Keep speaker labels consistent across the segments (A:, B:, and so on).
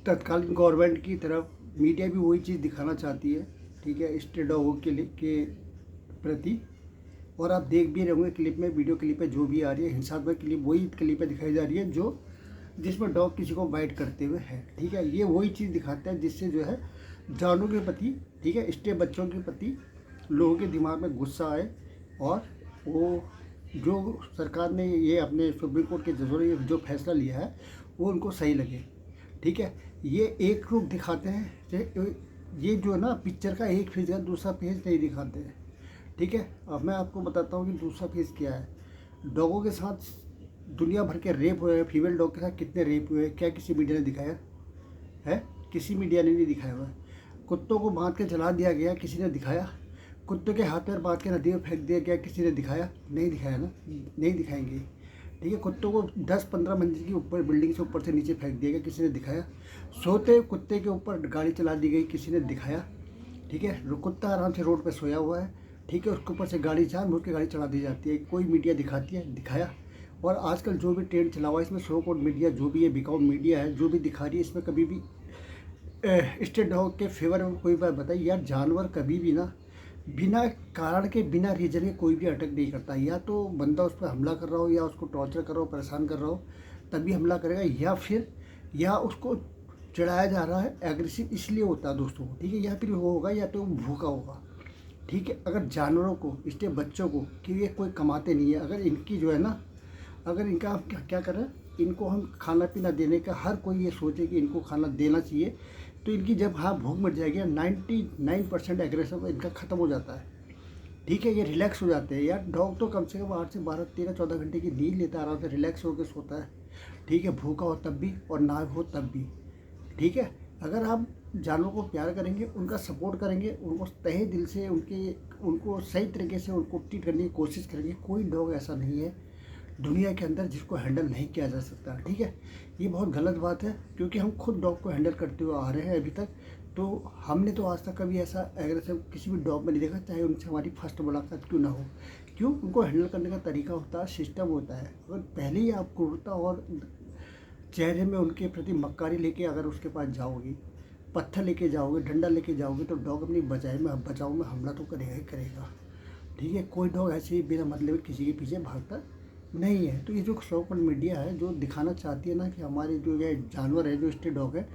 A: तत्कालीन गवर्नमेंट की तरफ मीडिया भी वही चीज़ दिखाना चाहती है, ठीक है, स्ट्रे डॉगों के लिए के प्रति। और आप देख भी रहे होंगे क्लिप में, वीडियो क्लिप में जो भी आ रही है हिंसात्मक क्लिप, वही क्लिप दिखाई जा रही है जो जिसमें डॉग किसी को बाइट करते हुए है, ठीक है। ये वही चीज़ दिखाता है जिससे जो है जानवरों के प्रति, ठीक है, स्ट्रे बच्चों के प्रति लोगों के दिमाग में गुस्सा आए, और वो जो सरकार ने ये अपने सुप्रीम कोर्ट के जजों ने जो फैसला लिया है वो उनको सही लगे, ठीक है। ये एक रूप दिखाते हैं, ये जो है ना पिक्चर का एक फेज है, दूसरा फेज नहीं दिखाते हैं, ठीक है। अब मैं आपको बताता हूँ कि दूसरा फेज क्या है। डॉगों के साथ दुनिया भर के रेप हुए हैं, फीमेल डॉग के साथ कितने रेप हुए हैं, क्या किसी मीडिया ने दिखाया है? किसी मीडिया ने नहीं दिखाया हुआ है। कुत्तों को बांध के जला दिया गया, किसी ने दिखाया? कुत्तों के हाथ पैर बांध के नदी में फेंक दिया गया, किसी ने दिखाया? नहीं दिखाया ना, नहीं दिखाएंगे, ठीक है। कुत्तों को 10-15 मंजिल के ऊपर बिल्डिंग से ऊपर से नीचे फेंक दिया गया, किसी ने दिखाया? सोते कुत्ते के ऊपर गाड़ी चला दी गई, किसी ने दिखाया? ठीक है, कुत्ता आराम से रोड पर सोया हुआ है, ठीक है, उसके ऊपर से गाड़ी जानबूझ के गाड़ी चढ़ा दी जाती है, कोई मीडिया दिखाती है? दिखाया? और आजकल जो भी ट्रेंड चला हुआ है इसमें सो कॉल्ड मीडिया जो भी है, बिकाऊ मीडिया है, जो भी दिखा रही है, इसमें कभी भी स्ट्रे डॉग के फेवर में कोई बात बताइए यार। जानवर कभी भी ना बिना कारण के, बिना रीजन के कोई भी अटैक नहीं करता। या तो बंदा उस पर हमला कर रहा हो, या उसको टॉर्चर कर रहा हो, परेशान कर रहा हो, तभी हमला करेगा, या फिर या उसको चढ़ाया जा रहा है, एग्रेसिव इसलिए होता है दोस्तों, ठीक है। या फिर वो होगा, या तो वो भूखा होगा, ठीक है। अगर जानवरों को, इसलिए बच्चों को, कि ये कोई कमाते नहीं है, अगर इनकी जो है ना, अगर इनका हम क्या करें, इनको हम खाना पीना देने का, हर कोई ये सोचे कि इनको खाना देना चाहिए, तो इनकी जब हाँ भूख मिट जाएगी, 99% एग्रेशन इनका ख़त्म हो जाता है, ठीक है। ये रिलैक्स हो जाते हैं यार। डॉग तो कम से कम 8 से 12, 13-14 घंटे की नींद लेता है, आराम से रिलैक्स होकर सोता है, ठीक है, भूखा हो तब भी और ना हो तब भी, ठीक है। अगर आप जानवरों को प्यार करेंगे, उनका सपोर्ट करेंगे, उनको तहे दिल से उनको सही तरीके से उनको ट्रीट करने की कोशिश करेंगे, कोई डॉग ऐसा नहीं है दुनिया के अंदर जिसको हैंडल नहीं किया जा सकता, ठीक है। ये बहुत गलत बात है, क्योंकि हम खुद डॉग को हैंडल करते हुए आ रहे हैं अभी तक, तो हमने तो आज तक कभी ऐसा एग्रेसिव किसी भी डॉग में नहीं देखा, चाहे उनसे हमारी फर्स्ट मुलाकात क्यों ना हो। क्यों? उनको हैंडल करने का तरीका होता है, सिस्टम होता है। अगर पहले ही आप क्रूरता और चेहरे में उनके प्रति मक्कारी लेके अगर उसके पास जाओगे, पत्थर लेके जाओगे, डंडा लेके जाओगे, तो डॉग अपनी बचाव में हमला तो करेगा ही करेगा, ठीक है। कोई डॉग ऐसे ही बिना मतलब किसी के पीछे भागता नहीं है। तो ये जो सो कॉल्ड मीडिया है जो दिखाना चाहती है ना कि हमारे जो ये जानवर है, जो स्ट्रे डॉग है,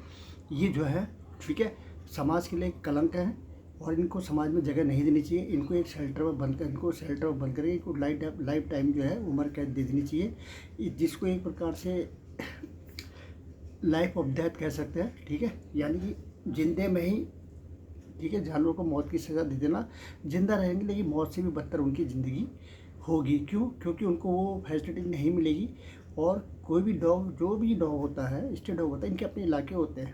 A: ये जो है, ठीक है, समाज के लिए एक कलंक है, और इनको समाज में जगह नहीं देनी चाहिए। इनको एक शेल्टर में बंद कर, इनको शेल्टर में बंद करके इनको लाइफ टाइम जो है उम्र कैद दे देनी चाहिए, जिसको एक प्रकार से लाइफ ऑफ डेथ कह सकते हैं, ठीक है। यानी कि जिंदे में ही, ठीक है, जानवरों को मौत की सज़ा दे देना। जिंदा रहेंगे लेकिन मौत से भी बदतर उनकी ज़िंदगी होगी। क्यों? क्योंकि उनको वो फैसिलिटी नहीं मिलेगी। और कोई भी डॉग, जो भी डॉग होता है, स्ट्रे डॉग होता है, इनके अपने इलाके होते हैं,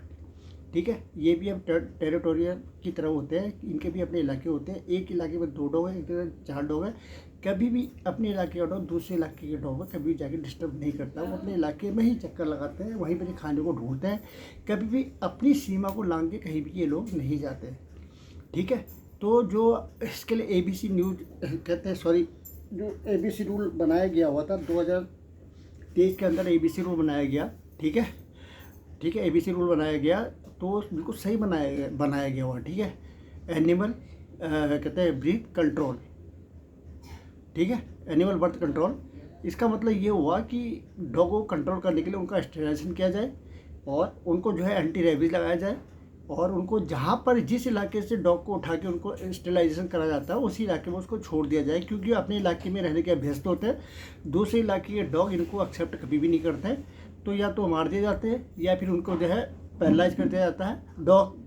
A: ठीक है। ये भी अब टेरिटोरियल की तरह होते हैं, इनके भी अपने इलाके होते हैं। एक इलाके में 2 डॉग है, एक जगह 4 डॉग है। कभी भी अपने इलाके का डॉग दूसरे इलाके के डॉग है कभी जाके डिस्टर्ब नहीं करता। वो अपने इलाके में ही चक्कर लगाते हैं, वहीं पर ही खाने को ढूंढते हैं। कभी भी अपनी सीमा को लांग के कहीं भी ये लोग नहीं जाते, ठीक है। तो जो इसके लिए ABC न्यूज़ कहते हैं, सॉरी, जो ABC रूल बनाया गया हुआ था 2023 के अंदर, ABC रूल बनाया गया, ठीक है, ठीक है, ABC रूल बनाया गया, तो बिल्कुल सही बनाया गया हुआ, ठीक है। एनिमल कहते हैं ब्रीथ कंट्रोल, ठीक है, एनिमल बर्थ कंट्रोल। इसका मतलब ये हुआ कि डॉग को कंट्रोल करने के लिए उनका स्टेरिलाइजेशन किया जाए, और उनको जो है एंटी रेबीज लगाया जाए, और उनको जहाँ पर जिस इलाके से डॉग को उठा के उनको स्टेरिलाइजेशन करा जाता है उसी इलाके में उसको छोड़ दिया जाए, क्योंकि अपने इलाके में रहने के अभ्यस्त होते हैं। दूसरे इलाके के डॉग इनको एक्सेप्ट कभी भी नहीं करते हैं, तो या तो मार दिए जाते हैं, या फिर उनको जो है पैरालाइज कर दिया जाता है डॉग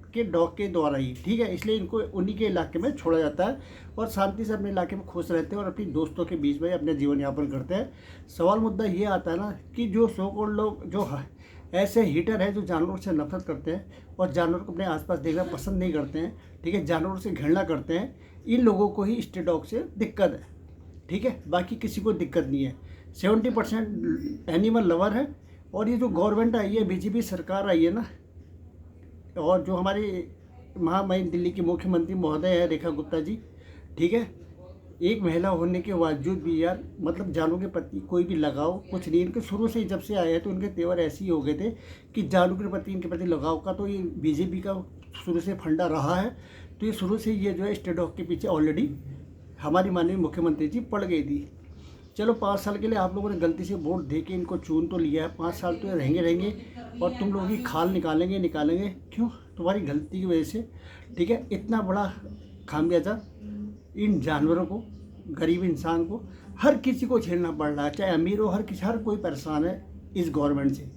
A: के द्वारा ही, ठीक है। इसलिए इनको उन्हीं के इलाके में छोड़ा जाता है, और शांति से अपने इलाके में खुश रहते हैं, और अपनी दोस्तों के बीच में अपने जीवन यापन करते हैं। सवाल मुद्दा ये आता है ना कि जो सो कॉल्ड लोग जो ऐसे हीटर है जो जानवरों से नफरत करते हैं और जानवरों को अपने आसपास देखना पसंद नहीं करते हैं, ठीक है, जानवरों से घृणा करते हैं, इन लोगों को ही स्ट्रे डॉग से दिक्कत है, ठीक है। बाकी किसी को दिक्कत नहीं है। 70% एनिमल लवर है। और ये जो गवर्नमेंट आई है, BJP सरकार आई है ना, और जो हमारी महामहिम दिल्ली की मुख्यमंत्री महोदय है रेखा गुप्ता जी, ठीक है, एक महिला होने के बावजूद भी यार मतलब जानों के प्रति कोई भी लगाव कुछ नहीं। इनके शुरू से ही जब से आए हैं तो इनके तेवर ऐसे ही हो गए थे कि जानों के प्रति इनके प्रति लगाव का तो ये बीजेपी का शुरू से फंडा रहा है। तो ये शुरू से ये जो है स्टेट डॉग के पीछे ऑलरेडी हमारी माननीय मुख्यमंत्री जी पड़ गई थी। चलो 5 साल के लिए आप लोगों ने गलती से वोट दे के इनको चुन तो लिया है, 5 साल तो ये रहेंगे और तुम लोगों की खाल निकालेंगे। क्यों? तुम्हारी गलती की वजह से, ठीक है। इतना बड़ा खामियाजा इन जानवरों को, गरीब इंसान को, हर किसी को झेलना पड़ रहा है, चाहे अमीर हो, हर कोई परेशान है इस गवर्नमेंट से,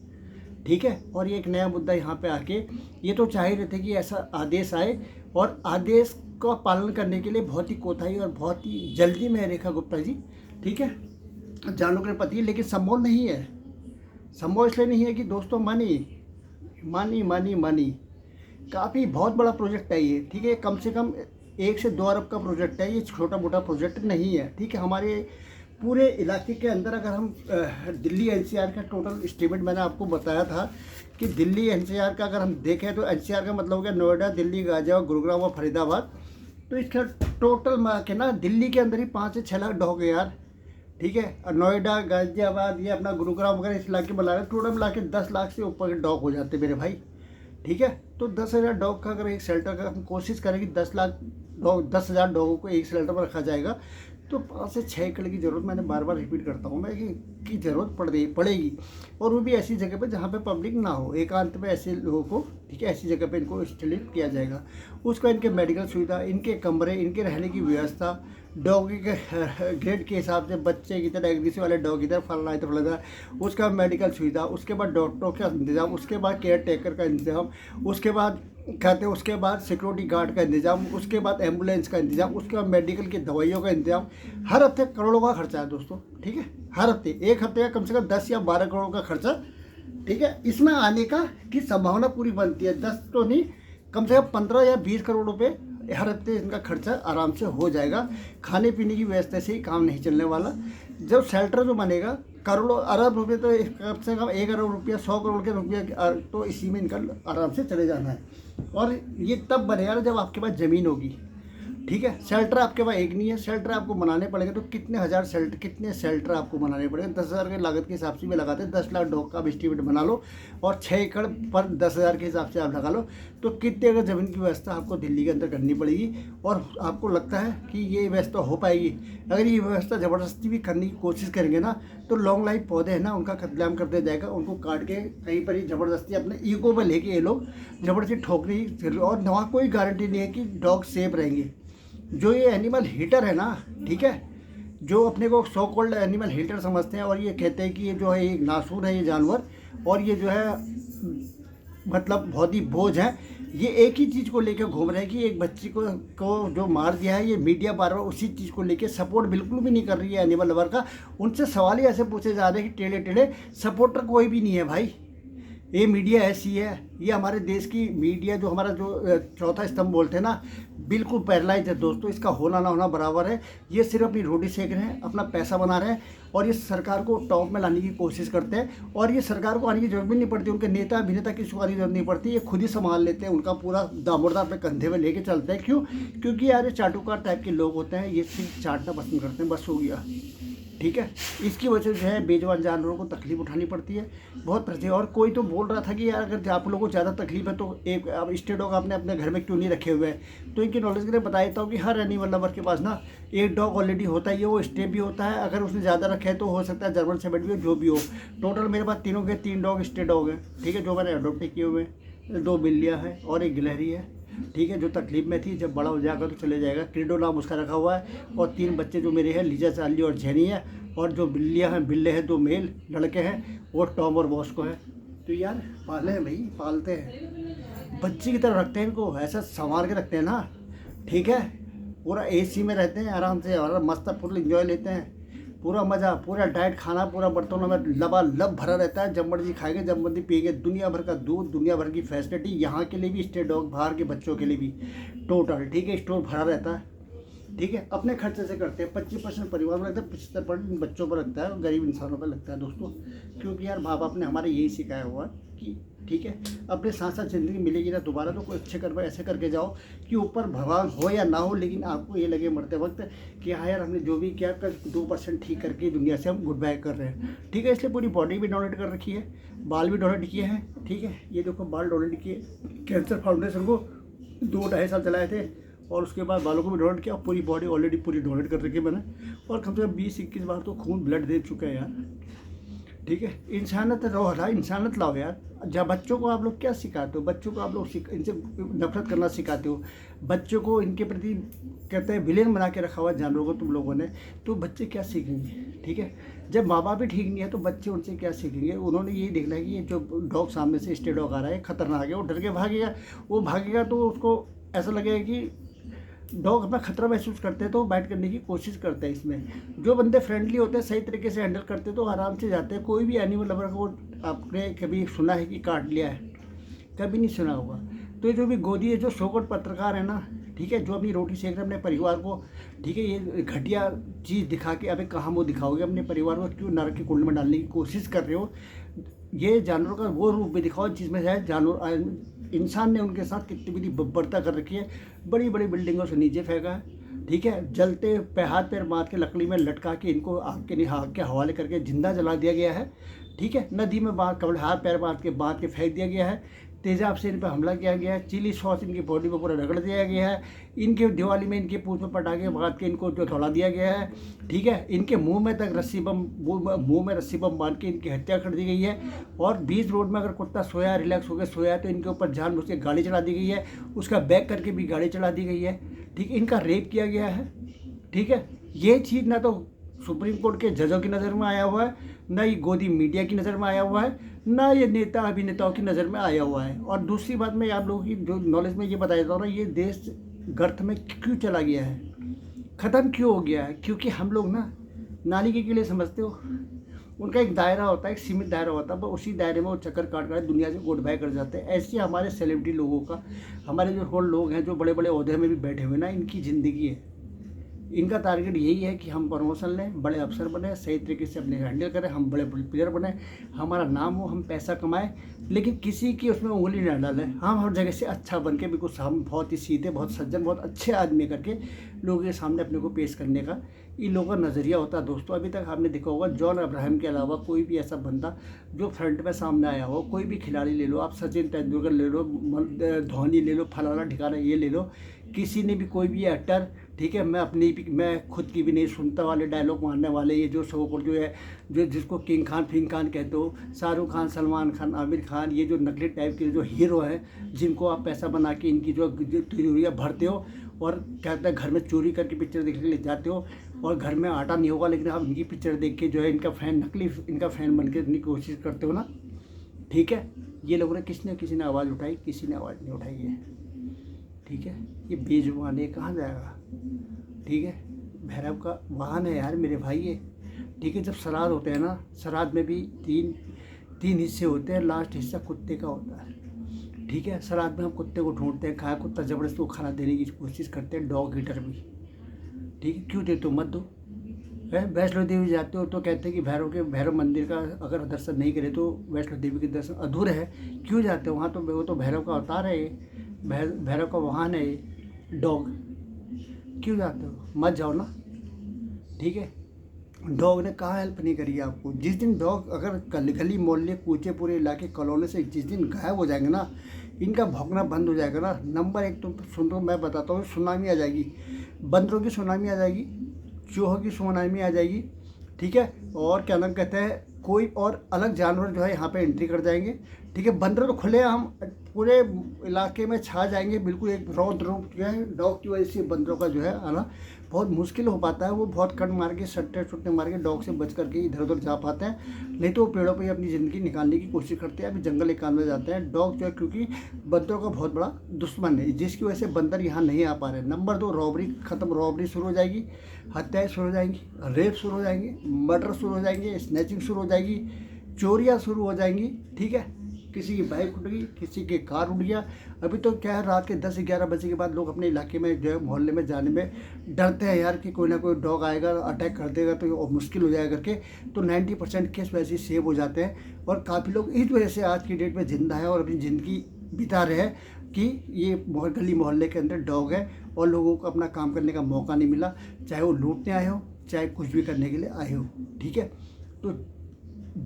A: ठीक है। और ये एक नया मुद्दा यहाँ पे आके ये तो चाह ही रहे थे कि ऐसा आदेश आए और आदेश का पालन करने के लिए बहुत ही कोताही और बहुत ही जल्दी में रेखा गुप्ता जी, ठीक है, जानवरों के प्रति, लेकिन संभव नहीं है। संभव इसलिए नहीं है कि दोस्तों मनी काफ़ी बहुत बड़ा प्रोजेक्ट है ये, ठीक है। कम से कम 1 से 2 अरब का प्रोजेक्ट है ये, छोटा मोटा प्रोजेक्ट नहीं है, ठीक है। हमारे पूरे इलाके के अंदर अगर हम दिल्ली एनसीआर का टोटल एस्टीमेट मैंने आपको बताया था कि दिल्ली एनसीआर का अगर हम देखें तो एनसीआर का मतलब हो गया नोएडा, दिल्ली, गाजियाबाद, गुरुग्राम और फरीदाबाद। तो इसका टोटल मिला के ना दिल्ली के अंदर ही 5 से 6 लाख डॉग है यार, ठीक है। और नोएडा, गाजियाबाद, ये अपना गुरुग्राम वगैरह इस इलाके में ला रहे टोटल मिला के 10 लाख से ऊपर के डॉग हो जाते मेरे भाई, ठीक है। तो 10,000 डॉग का अगर एक शेल्टर का हम कोशिश करें कि 10,000 डॉगों को एक शेल्टर पर रखा जाएगा तो 5 से 6 एकड़ की ज़रूरत, मैंने बार बार रिपीट करता हूँ मैं कि ज़रूरत पड़ेगी। और वो भी ऐसी जगह पे जहाँ पे पब्लिक ना हो, एकांत में ऐसे लोगों को, ठीक है, ऐसी जगह पे इनको इंस्टॉलेट किया जाएगा। उसका इनके मेडिकल सुविधा, इनके कमरे, इनके रहने की व्यवस्था, डॉगी के ग्रेड के हिसाब से, बच्चे की तरह, एग्रेसिव वाले डॉग की तरह, फलाना इधर फलाना, उसका मेडिकल सुविधा, उसके बाद डॉक्टरों का इंतज़ाम, उसके बाद केयर टेकर का इंतज़ाम, उसके बाद कहते हैं उसके बाद सिक्योरिटी गार्ड का इंतज़ाम, उसके बाद एम्बुलेंस का इंतज़ाम, उसके बाद मेडिकल की दवाइयों का इंतज़ाम। हर हफ्ते करोड़ों का खर्चा है दोस्तों, ठीक है। हर हफ्ते, एक हफ्ते का कम से कम 10 या 12 करोड़ का खर्चा, ठीक है। इसमें आने का की संभावना पूरी बनती है, 10 तो नहीं, कम से कम 15 या 20 करोड़ रुपये हर हफ्ते इनका खर्चा आराम से हो जाएगा। खाने पीने की व्यवस्था से ही काम नहीं चलने वाला। जब शेल्टर जो बनेगा, करोड़ों अरब रुपए तो कम से कम 1 अरब रुपया, 100 करोड़ के रुपया तो इसी में इनका आराम से चले जाना है। और ये तब बनेगा जब आपके पास ज़मीन होगी, ठीक है। शेल्टर आपके पास एक नहीं है, शेल्टर आपको बनाने पड़ेंगे तो कितने शेल्टर आपको बनाने पड़ेंगे। 10,000 की लागत के हिसाब से भी लगाते हैं, 10 लाख डॉग का एस्टीमेट बना लो और 6 एकड़ पर 10,000 के हिसाब से आप लगा लो तो कितने अगर ज़मीन की व्यवस्था आपको दिल्ली के अंदर करनी पड़ेगी। और आपको लगता है कि ये व्यवस्था हो पाएगी? अगर ये व्यवस्था ज़बरदस्ती भी करने की कोशिश करेंगे ना तो लॉन्ग लाइफ पौधे हैं ना, उनका कत्लेआम कर दिया जाएगा। उनको काट के कहीं पर ही ज़बरदस्ती अपने ईगो पर लेके ये लोग ज़बरदस्ती ठोकने की, और वहाँ कोई गारंटी नहीं है कि डॉग सेफ रहेंगे। जो ये एनिमल हीटर है ना, ठीक है, जो अपने को सो कॉल्ड एनिमल हीटर समझते हैं और ये कहते हैं कि ये जो है एक नासूर है ये जानवर, और ये जो है मतलब बहुत ही बोझ है, ये एक ही चीज़ को लेकर घूम रहे हैं कि एक बच्ची को जो मार दिया है। ये मीडिया बार बार उसी चीज़ को लेकर सपोर्ट बिल्कुल भी नहीं कर रही है एनिमल लवर का। उनसे सवाल ही ऐसे पूछे जा रहे हैं कि टेढ़े टेढ़े, सपोर्टर कोई भी नहीं है भाई। ये मीडिया ऐसी है, ये हमारे देश की मीडिया जो हमारा जो चौथा स्तंभ बोलते हैं ना, बिल्कुल पैरलाइज है दोस्तों। इसका होना ना होना बराबर है। ये सिर्फ अपनी रोटी सेक रहे हैं, अपना पैसा बना रहे हैं और ये सरकार को टॉप में लाने की कोशिश करते हैं। और ये सरकार को आने की जरूरत भी नहीं पड़ती, उनके नेता अभिनेता किसी को आने की जरूरत नहीं पड़ती, ये खुद ही संभाल लेते हैं। उनका पूरा दामोदर अपने कंधे में लेके चलते हैं। क्यों? क्योंकि यार ये चाटुकार टाइप के लोग होते हैं, ये सिर्फ चाटना पसंद करते हैं, बस हो गया, ठीक है। इसकी वजह से जो है बेजवान जानवरों को तकलीफ उठानी पड़ती है बहुत प्रति। और कोई तो बोल रहा था कि यार अगर आप लोगों को ज़्यादा तकलीफ है तो एक स्टेट डॉग आपने अपने घर में क्यों नहीं रखे हुए हैं। तो इनकी नॉलेज के लिए बता देता हूँ कि हर एनिमल लवर के पास ना एक डॉग ऑलरेडी होता है, वो स्टे भी होता है। अगर उसने ज़्यादा रखे हैं तो हो सकता है जर्मन शेफर्ड भी हो, जो भी हो। टोटल मेरे पास तीनों के 3 डॉग स्टे डॉग हैं, ठीक है, जो मैंने अडोप्ट किए हुए हैं। 2 बिल्लियाँ हैं और एक गिलहरी है, ठीक है, जो तकलीफ में थी। जब बड़ा हो जाएगा तो चले जाएगा। क्रीडो नाम उसका रखा हुआ है। और 3 बच्चे जो मेरे हैं, लीजा, चार्ली और जेनी है। और जो बिल्लियाँ हैं, बिल्ले हैं, 2 मेल लड़के हैं, वो टॉम और बॉस्को है। तो यार पाले हैं भाई, पालते हैं, बच्चे की तरह रखते हैं इनको, ऐसा संभाल के रखते हैं ना, ठीक है। पूरा AC में रहते हैं आराम से और मस्त फुल इंजॉय लेते हैं, पूरा मज़ा, पूरा डाइट खाना पूरा बर्तनों में लबालब भरा रहता है। जब मर्जी खाएंगे, जब मर्जी पिएंगे, दुनिया भर का दूध, दुनिया भर की फैसिलिटी यहाँ के लिए भी, स्टेट डॉग बाहर के बच्चों के लिए भी टोटल, ठीक है। स्टोर भरा रहता है, ठीक है। अपने खर्चे से करते हैं। 25% परिवार में लगता है, 75% बच्चों पर लगता है और गरीब इंसानों पर लगता है दोस्तों। क्योंकि यार माँ बाप ने हमारे यही सिखाया हुआ है की, ठीक है। अपने साथ साथ ज़िंदगी मिलेगी ना दोबारा, तो कोई अच्छे कर्म ऐसे करके जाओ कि ऊपर भगवान हो या ना हो, लेकिन आपको ये लगे मरते वक्त कि हाँ यार हमने जो भी किया कल 2% ठीक करके दुनिया से हम गुड बाय कर रहे हैं, ठीक है। इसलिए पूरी बॉडी भी डोनेट कर रखी है, बाल भी डोनेट किए हैं, ठीक है। ये देखो बाल डोनेट किए, कैंसर फाउंडेशन को 2-2.5 साल चलाए थे, और उसके बाद बालों को भी डोनेट किया। पूरी बॉडी ऑलरेडी पूरी डोनेट कर रखी है मैंने, और कम से कम 20-21 बार तो खून ब्लड दे चुका है यार, ठीक है। इंसानियत रहो, इंसानियत लाओ यार। जब बच्चों को आप लोग क्या सिखाते हो, बच्चों को आप लोग इनसे नफरत करना सिखाते हो, बच्चों को इनके प्रति कहते हैं विलेन बना के रखा हुआ जानवरों को तुम लोगों ने, तो बच्चे क्या सीखेंगे, ठीक है। जब माँ बाप ही ठीक नहीं है तो बच्चे उनसे क्या सीखेंगे। उन्होंने यही देखना है कि ये जो डॉग सामने से स्टे डॉग आ रहा है खतरनाक है, वो डर के भागेगा। वो भागेगा तो उसको ऐसा लगेगा कि डॉग अपना खतरा महसूस करते हैं तो बाइट करने की कोशिश करते हैं। इसमें जो बंदे फ्रेंडली होते हैं, सही तरीके से हैंडल करते हैं, तो आराम से जाते हैं। कोई भी एनिमल लवर को आपने कभी सुना है कि काट लिया है? कभी नहीं सुना होगा। तो ये जो भी गोदी है, जो शोकत पत्रकार है ना, ठीक है, जो अपनी रोटी सेक रहे अपने परिवार को, ठीक है, ये घटिया चीज़ दिखा के अबे कहाँ मुँह दिखाओगे अपने परिवार को, क्यों नरक के कुंड में डालने की कोशिश कर रहे हो। ये जानवरों का वो रूप भी दिखाओ जिसमें है जानवर, इंसान ने उनके साथ कितनी बड़ी बर्बरता कर रखी है। बड़ी बड़ी बिल्डिंगों से नीचे फेंका है, ठीक है। जलते हाथ पैर बांध के लकड़ी में लटका के इनको आग के हवाले करके जिंदा जला दिया गया है, ठीक है। नदी में हाथ पैर बांध के फेंक दिया गया है। तेजाब से इन पर हमला किया गया है। चिली सॉस इनकी बॉडी में पूरा रगड़ दिया गया है। इनके दिवाली में इनके पूछ में पटाखे बांध के इनको जो दौड़ा दिया गया है, ठीक है। इनके मुंह में तक मुंह में रस्सी बम बांध के इनकी हत्या कर दी गई है। और बीच रोड में अगर कुत्ता सोया, रिलैक्स होकर सोया, तो इनके ऊपर जानबूझ के गाड़ी चला दी गई है। उसका बैक करके भी गाड़ी चला दी गई है, ठीक है। इनका रेप किया गया है, ठीक है। ये चीज़ ना तो सुप्रीम कोर्ट के जजों की नज़र में आया हुआ है, ना ये गोदी मीडिया की नज़र में आया हुआ है, ना ये नेता अभिनेताओं की नज़र में आया हुआ है। और दूसरी बात मैं आप लोगों की जो नॉलेज में ये बताया जा रहा हूँ, ये देश गर्त में क्यों चला गया है, ख़त्म क्यों हो गया है? क्योंकि हम लोग ना नाली के लिए समझते हो, उनका एक दायरा होता है, एक सीमित दायरा होता है, पर उसी दायरे में वो चक्कर काट कर दुनिया से गुड बाय कर जाते हैं। ऐसे हमारे सेलिब्रिटी लोगों का, हमारे जो होल लोग हैं जो बड़े बड़े ओहदे में भी बैठे हुए ना, इनकी ज़िंदगी है, इनका टारगेट यही है कि हम प्रमोशन लें, बड़े अफसर बने, सही तरीके से अपने हैंडल करें, हम बड़े प्लेयर बने, हमारा नाम हो, हम पैसा कमाएं, लेकिन किसी की उसमें उंगली ना डालें। हम हर जगह से अच्छा बन के, बिल्कुल हम बहुत ही सीधे, बहुत सज्जन, बहुत अच्छे आदमी करके लोगों के सामने अपने को पेश करने का इन लोगों का नज़रिया होता है। दोस्तों अभी तक आपने देखा होगा, जॉन अब्राहम के अलावा कोई भी ऐसा बंदा जो फ्रंट में सामने आया हो, कोई भी खिलाड़ी ले लो आप, सचिन तेंदुलकर ले लो, धोनी ले लो, फलाना ठिकाना ये ले लो, किसी ने भी कोई भी एक्टर, ठीक है, मैं खुद की भी नहीं सुनता वाले डायलॉग मारने वाले, ये जो शो को जो है, जो जिसको किंग खान फिंग खान कहते हो, शाहरुख खान, सलमान खान, आमिर खान, ये जो नकली टाइप के जो हीरो हैं, जिनको आप पैसा बना के इनकी जो तिजोरियाँ भरते हो, और कहते हैं घर में चोरी करके पिक्चर देखने के लिए जाते हो, और घर में आटा नहीं होगा, लेकिन आप इनकी पिक्चर देख के जो है इनका फ़ैन, नकली इनका फ़ैन बन के इतनी कोशिश करते हो ना, ठीक है। ये लोगों ने किसी ने आवाज़ उठाई, किसी ने आवाज़ नहीं उठाई है, ठीक है। ये बेजुबान है, कहाँ जाएगा, ठीक है। भैरव का वाहन है यार मेरे भाई ये, ठीक है। जब श्राद्ध होते हैं ना, श्राद्ध में भी तीन हिस्से होते हैं, लास्ट हिस्सा कुत्ते का होता है, ठीक है। श्राद्ध में हम कुत्ते को ढूंढते हैं, खाया कुत्ता ज़बरदस्ती को खाना देने की कोशिश करते हैं, डॉग ईटर भी, ठीक है। क्यों देते हो, मत दो। है वैष्णो देवी जाते हो तो कहते हैं कि भैरव मंदिर का अगर दर्शन नहीं करे तो वैष्णो देवी के दर्शन अधूरे है। क्यों जाते हो वहाँ? तो वो तो भैरव का अवतार है, भैरव का वाहन है ये डॉग। क्यों जाते हो? मत जाओ ना, ठीक है। डॉग ने कहाँ हेल्प नहीं करी आपको। जिस दिन डॉग अगर गली मोहल्ले कूचे पूरे इलाके कॉलोनी से जिस दिन गायब हो जाएंगे ना, इनका भौंकना बंद हो जाएगा ना, नंबर एक तो सुन दो, मैं बताता हूँ, सुनामी आ जाएगी, बंदरों की सुनामी आ जाएगी, चूहों की सुनामी आ जाएगी, ठीक है। और क्या नाम कहते हैं, कोई और अलग जानवर जो है यहाँ पे एंट्री कर जाएंगे, ठीक है। बंदर तो खुले हम पूरे इलाके में छा जाएंगे, बिल्कुल एक रौद्र रूप जो है डॉग की वजह से बंदरों का जो है आना बहुत मुश्किल हो पाता है। वो बहुत कट मार के सट्टे मार के डॉग से बच करके इधर उधर जा पाते हैं, नहीं तो वो पेड़ों पे ही अपनी ज़िंदगी निकालने की कोशिश करते हैं। अभी जंगल एकांत में जाते हैं डॉग जो है, क्योंकि बंदरों का बहुत बड़ा दुश्मन है, जिसकी वजह से बंदर यहाँ नहीं आ पा रहे। नंबर 2, रॉबरी खत्म, रॉबरी शुरू हो जाएगी, हत्याएँ शुरू हो जाएंगी, रेप शुरू हो जाएंगे, मर्डर शुरू हो जाएंगे, स्नैचिंग शुरू हो जाएगी, चोरियाँ शुरू हो जाएंगी, ठीक है। किसी की बाइक उड़ गई, किसी की कार उड़ गया। अभी तो क्या है, रात के 10-11 बजे के बाद लोग अपने इलाके में जो है मोहल्ले में जाने में डरते हैं यार कि कोई ना कोई डॉग आएगा अटैक कर देगा तो मुश्किल हो जाएगा करके। तो 90% केस वैसे ही सेव हो जाते हैं और काफ़ी लोग इस वजह से आज की डेट में ज़िंदा है और अपनी ज़िंदगी बिता रहे हैं कि ये गली मोहल्ले के अंदर डॉग है और लोगों को अपना काम करने का मौका नहीं मिला, चाहे वो लूटने आए हो चाहे कुछ भी करने के लिए आए हो। ठीक है, तो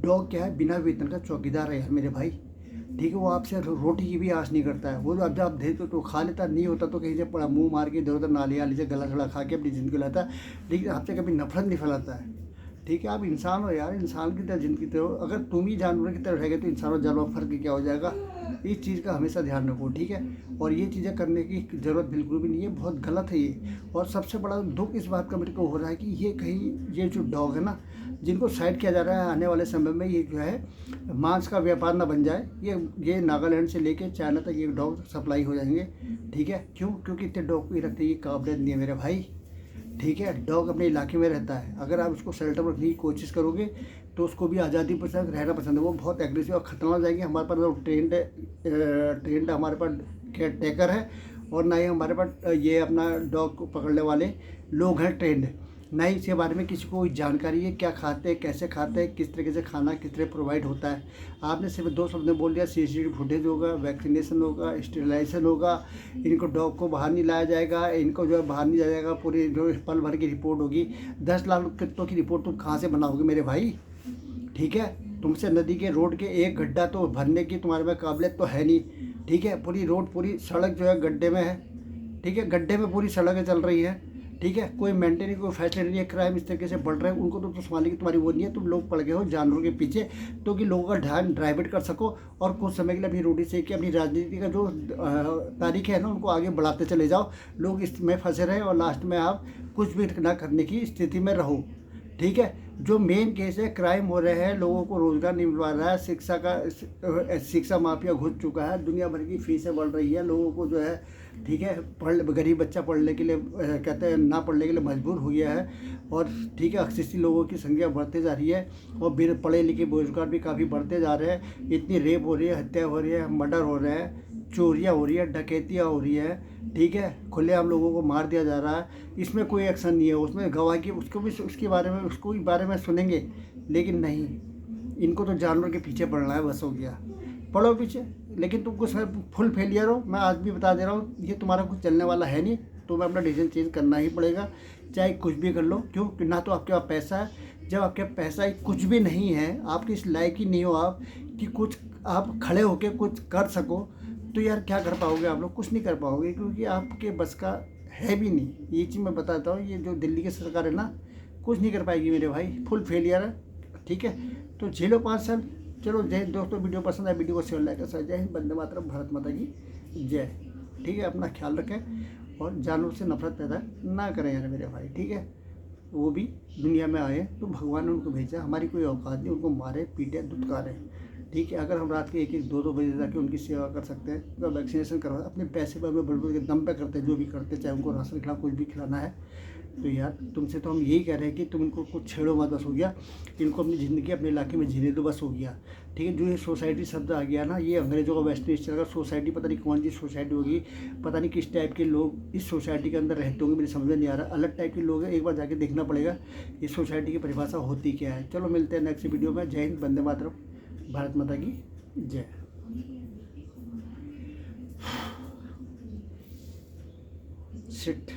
A: डॉग क्या है, बिना वेतन का चौकीदार है यार मेरे भाई। ठीक है, वो आपसे रोटी की भी आस नहीं करता है। वो जब आप देते तो खा लेता, नहीं होता तो कहीं से पड़ा मुंह मार के इधर उधर नाली आली से गला छड़ा खा के अपनी ज़िंदगी लाता है, लेकिन आपसे कभी नफरत नहीं फैलाता है। ठीक है, आप इंसान हो यार, इंसान की तरह ज़िंदगी तरह। अगर तुम ही जानवर की तरह रहेगा तो इंसान और जानवर फर्क क्या हो जाएगा। इस चीज़ का हमेशा ध्यान रखो। ठीक है, और ये चीज़ें करने की ज़रूरत बिल्कुल भी नहीं है, बहुत गलत है ये। और सबसे बड़ा दुख इस बात का मेरे को हो रहा है कि ये कहीं ये जो डॉग है ना, जिनको साइड किया जा रहा है, आने वाले समय में ये जो है मांस का व्यापार ना बन जाए। ये नागालैंड से लेके चाइना तक ये डॉग सप्लाई हो जाएंगे। ठीक है, क्यों? क्योंकि इतने डॉग को रखने की काबिलियत नहीं है मेरे भाई। ठीक है, डॉग अपने इलाके में रहता है, अगर आप उसको शेल्टर में रखने की कोशिश करोगे तो उसको भी आज़ादी पसंद रहना पसंद है। वो बहुत एग्रेसिव और ख़तरनाक हो जाएगी। हमारे पास जो ट्रेंड हमारे पास केयर टेकर है और ना ही हमारे पास ये अपना डॉग को पकड़ने वाले लोग हैं ट्रेंड, ना ही इसके बारे में किसी को कोई जानकारी है, क्या खाते हैं, कैसे खाते हैं, किस तरीके से खाना किस तरह प्रोवाइड होता है। आपने सिर्फ 2 शब्द में बोल दिया, CCTV फुटेज होगा, वैक्सीनेशन होगा, स्टेरिलाइजेशन होगा, इनको डॉग को बाहर नहीं लाया जाएगा, इनको जो है बाहर नहीं जाया जाएगा, पूरी जो पल भर की रिपोर्ट होगी। 10 लाख कुत्तों की रिपोर्ट तुम कहाँ से बनाओगे मेरे भाई। ठीक है, तुमसे नदी के रोड के एक गड्ढा तो भरने की तुम्हारे में काबिलियत तो है नहीं। ठीक है, पूरी रोड पूरी सड़क जो है गड्ढे में है। ठीक है, गड्ढे में पूरी सड़कें चल रही है। ठीक है, कोई मेंटेनिंग कोई फैसिलिटी नहीं है, क्राइम इस तरीके से बढ़ रहे हैं, उनको तो संभालने की तुम्हारी वो नहीं है। तुम लोग पड़ गए हो जानवरों के पीछे, तो कि लोगों का ध्यान डाइवर्ट कर सको और कुछ समय के लिए अपनी रोटी सेक के अपनी राजनीति का जो तारीख है ना उनको आगे बढ़ाते चले जाओ। लोग इसमें फंसे रहे और लास्ट में आप कुछ भी ना करने की स्थिति में रहो। ठीक है, जो मेन केस है, क्राइम हो रहे हैं, लोगों को रोजगार नहीं मिल पा रहा है, शिक्षा माफिया घुस चुका है, दुनिया भर की फीसें बढ़ रही है, लोगों को जो है ठीक है गरीब बच्चा पढ़ने के लिए कहते हैं ना पढ़ने के लिए मजबूर हो गया है। और ठीक है, अशिक्षित लोगों की संख्या बढ़ते जा रही है और बिना पढ़े लिखे बेरोजगार भी काफ़ी बढ़ते जा रहे हैं। इतनी रेप हो रही है, हत्या हो रही है, मर्डर हो रहे हैं, चोरियाँ हो रही है, डकैतियाँ हो रही है। ठीक है, खुलेआम लोगों को मार दिया जा रहा है, इसमें कोई एक्शन नहीं है। उसमें गवाह की उसको भी उसके बारे में सुनेंगे, लेकिन नहीं, इनको तो जानवर के पीछे पड़ना है, बस हो गया, पढ़ो पीछे। लेकिन तुम कुछ फुल फेलियर हो, मैं आज भी बता दे रहा हूँ, ये तुम्हारा कुछ चलने वाला है नहीं। तुम्हें अपना डिसीजन चेंज करना ही पड़ेगा, चाहे कुछ भी कर लो। क्यों? कि ना तो आपके पास पैसा है, जब आपके पास पैसा ही कुछ भी नहीं है, आपकी इस लायक ही नहीं हो आप कि कुछ आप खड़े होकर कुछ कर सको, तो यार क्या कर पाओगे आप लोग? कुछ नहीं कर पाओगे, क्योंकि आपके बस का है भी नहीं। ये चीज़ मैं बताता हूँ, ये जो दिल्ली की सरकार है ना, कुछ नहीं कर पाएगी मेरे भाई, फुल फेलियर है। ठीक है, तो झेलो 5 साल। चलो जय दोस्तों, वीडियो पसंद आए वीडियो को शेयर लाइक कर। जय हिंद, वंदे मातरम, भारत माता की जय। ठीक है, अपना ख्याल रखें और जानवर से नफरत पैदा ना करें यार मेरे भाई। ठीक है, वो भी दुनिया में आए तो भगवान ने उनको भेजा, हमारी कोई औकात नहीं उनको मारे पीटे दुत्कारे। ठीक है, अगर हम रात के 1-1 2-2 बजे जाके उनकी सेवा कर सकते हैं, तो वैक्सीनेशन करवा अपने पैसे पर बड़े बड़े दम पे करते हैं, जो भी करते, चाहे उनको राशन खिला कुछ भी खिलाना है। तो यार तुमसे तो हम यही कह रहे हैं कि तुम इनको कुछ छेड़ो मत, बस हो गया। इनको अपनी ज़िंदगी अपने इलाके में जीने दो, बस हो गया। ठीक है, जो ये सोसाइटी शब्द आ गया ना, ये अंग्रेजों का वेस्ट इंडीज चलेगा। सोसाइटी पता नहीं कौन सी सोसाइटी होगी, पता नहीं किस टाइप के लोग इस सोसाइटी के अंदर रहते होंगे, मेरी समझ में नहीं आ रहा। अलग टाइप के लोग हैं, एक बार जाके देखना पड़ेगा इस सोसाइटी की परिभाषा होती क्या है। चलो मिलते हैं नेक्स्ट वीडियो में। जय हिंद, वंदे मातरम, भारत माता की जय। शिट।